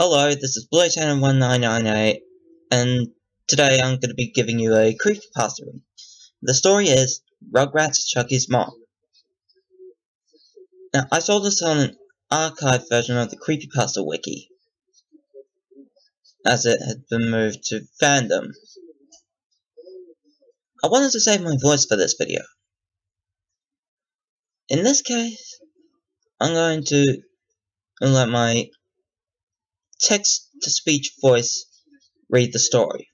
Hello, this is BlueTanner1998, and today I'm going to be giving you a creepypasta read. The story is Rugrats Chuckie's Mom. Now, I saw this on an archived version of the Creepypasta wiki, as it had been moved to fandom. I wanted to save my voice for this video. In this case, I'm going to let my text-to-speech voice read the story.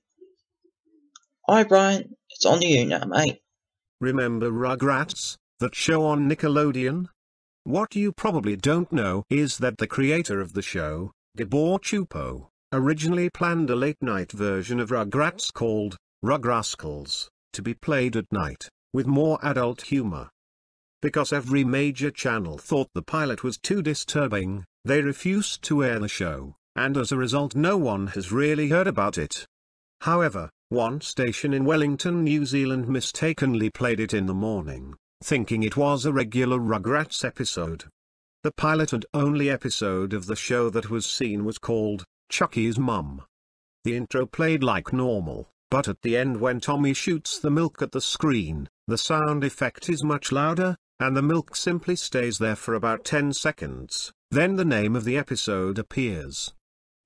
Alright, Brian, it's on to you now, mate. Remember Rugrats, that show on Nickelodeon? What you probably don't know is that the creator of the show, Gabor Chupo, originally planned a late-night version of Rugrats called Rugrascals, to be played at night, with more adult humor. Because every major channel thought the pilot was too disturbing, they refused to air the show, and as a result no one has really heard about it. However, one station in Wellington, New Zealand mistakenly played it in the morning, thinking it was a regular Rugrats episode. The pilot and only episode of the show that was seen was called Chuckie's Mum. The intro played like normal, but at the end when Tommy shoots the milk at the screen, the sound effect is much louder, and the milk simply stays there for about 10 seconds, then the name of the episode appears.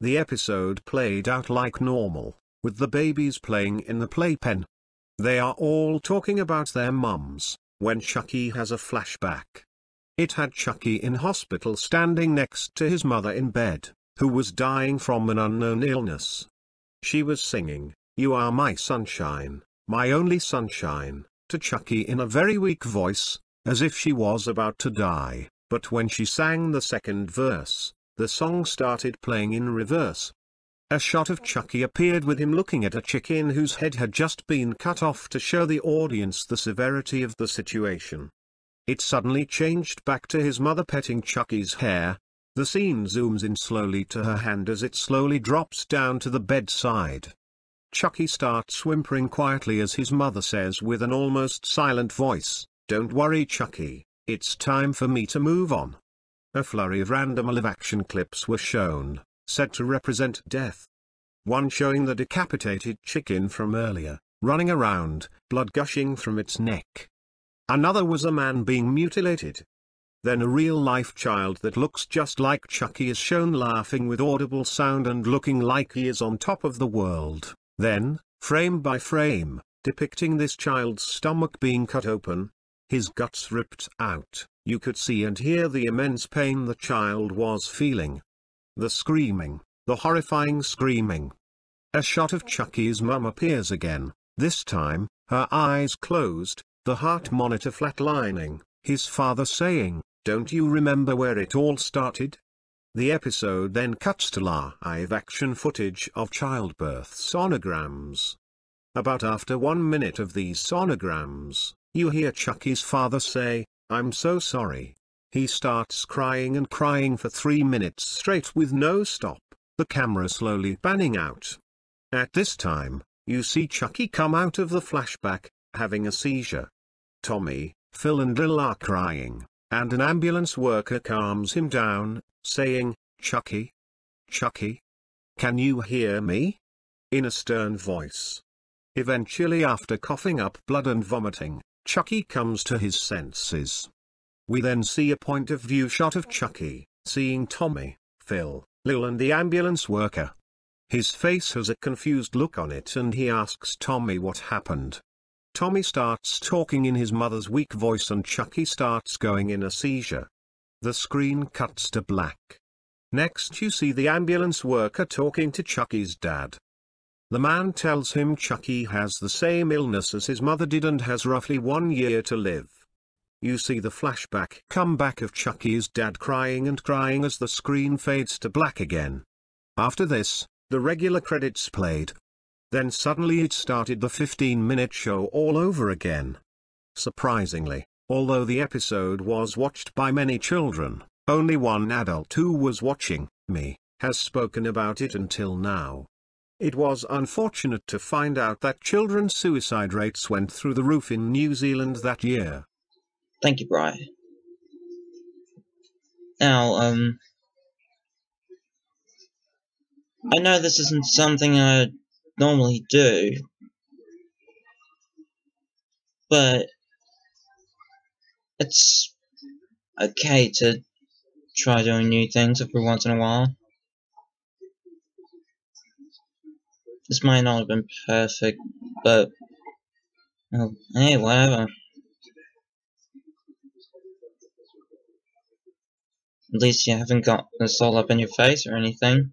The episode played out like normal, with the babies playing in the playpen. They are all talking about their mums, when Chuckie has a flashback. It had Chuckie in hospital standing next to his mother in bed, who was dying from an unknown illness. She was singing, "You are my sunshine, my only sunshine," to Chuckie in a very weak voice, as if she was about to die, but when she sang the second verse, the song started playing in reverse. A shot of Chuckie appeared with him looking at a chicken whose head had just been cut off to show the audience the severity of the situation. It suddenly changed back to his mother petting Chuckie's hair. The scene zooms in slowly to her hand as it slowly drops down to the bedside. Chuckie starts whimpering quietly as his mother says with an almost silent voice, "Don't worry, Chuckie, it's time for me to move on." A flurry of random live-action clips were shown, said to represent death. One showing the decapitated chicken from earlier, running around, blood gushing from its neck. Another was a man being mutilated. Then a real-life child that looks just like Chuckie is shown laughing with audible sound and looking like he is on top of the world. Then, frame by frame, depicting this child's stomach being cut open, his guts ripped out, you could see and hear the immense pain the child was feeling. The screaming, the horrifying screaming. A shot of Chuckie's mum appears again, this time, her eyes closed, the heart monitor flatlining, his father saying, "Don't you remember where it all started?" The episode then cuts to live-action footage of childbirth sonograms. About after 1 minute of these sonograms, you hear Chuckie's father say, "I'm so sorry." He starts crying and crying for 3 minutes straight with no stop, the camera slowly panning out. At this time, you see Chuckie come out of the flashback, having a seizure. Tommy, Phil and Lil are crying, and an ambulance worker calms him down, saying, "Chuckie? Chuckie? Can you hear me?" in a stern voice. Eventually, after coughing up blood and vomiting, Chuckie comes to his senses. We then see a point-of-view shot of Chuckie, seeing Tommy, Phil, Lil and the ambulance worker. His face has a confused look on it and he asks Tommy what happened. Tommy starts talking in his mother's weak voice and Chuckie starts going in a seizure. The screen cuts to black. Next you see the ambulance worker talking to Chuckie's dad. The man tells him Chuckie has the same illness as his mother did and has roughly 1 year to live. You see the flashback comeback of Chuckie's dad crying and crying as the screen fades to black again. After this, the regular credits played. Then suddenly it started the 15-minute show all over again. Surprisingly, although the episode was watched by many children, only one adult who was watching, me, has spoken about it until now. It was unfortunate to find out that children's suicide rates went through the roof in New Zealand that year. Thank you, Brian. Now, I know this isn't something I normally do, but it's okay to try doing new things every once in a while. This might not have been perfect, but well, hey, whatever. At least you haven't got this all up in your face or anything.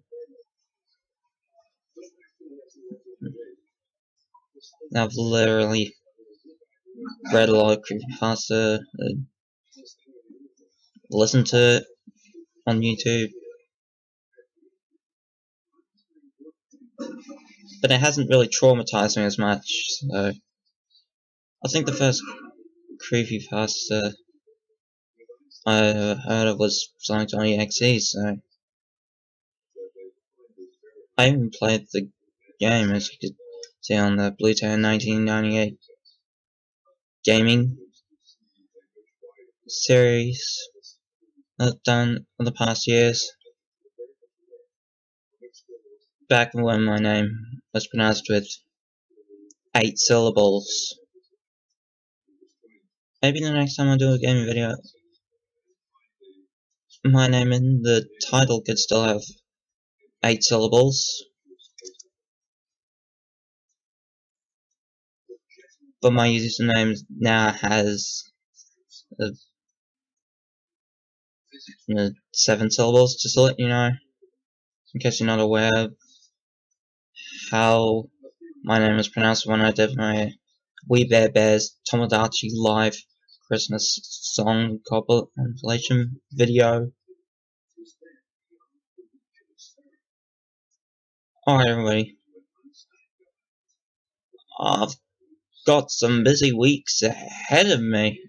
I've literally read a lot of creepypasta, listened to it on YouTube, but it hasn't really traumatized me as much, so I think the first creepypasta I heard of was Sonic 20XE, so I even played the game, as you could see on the Bluetooth 1998 gaming series I've done in the past years. Back when my name was pronounced with 8 syllables. Maybe the next time I do a gaming video, my name in the title could still have 8 syllables. But my username now has 7 syllables, just to let you know, in case you're not aware of how my name is pronounced when I did my We Bare Bears Tomodachi Live Christmas song compilation video. Alright everybody, I've got some busy weeks ahead of me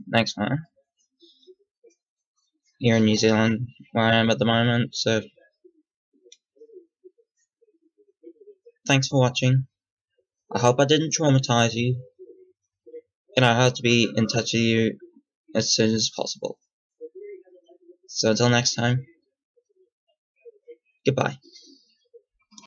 next month here in New Zealand, where I am at the moment, so thanks for watching. I hope I didn't traumatize you, and I hope to be in touch with you as soon as possible. So until next time, goodbye.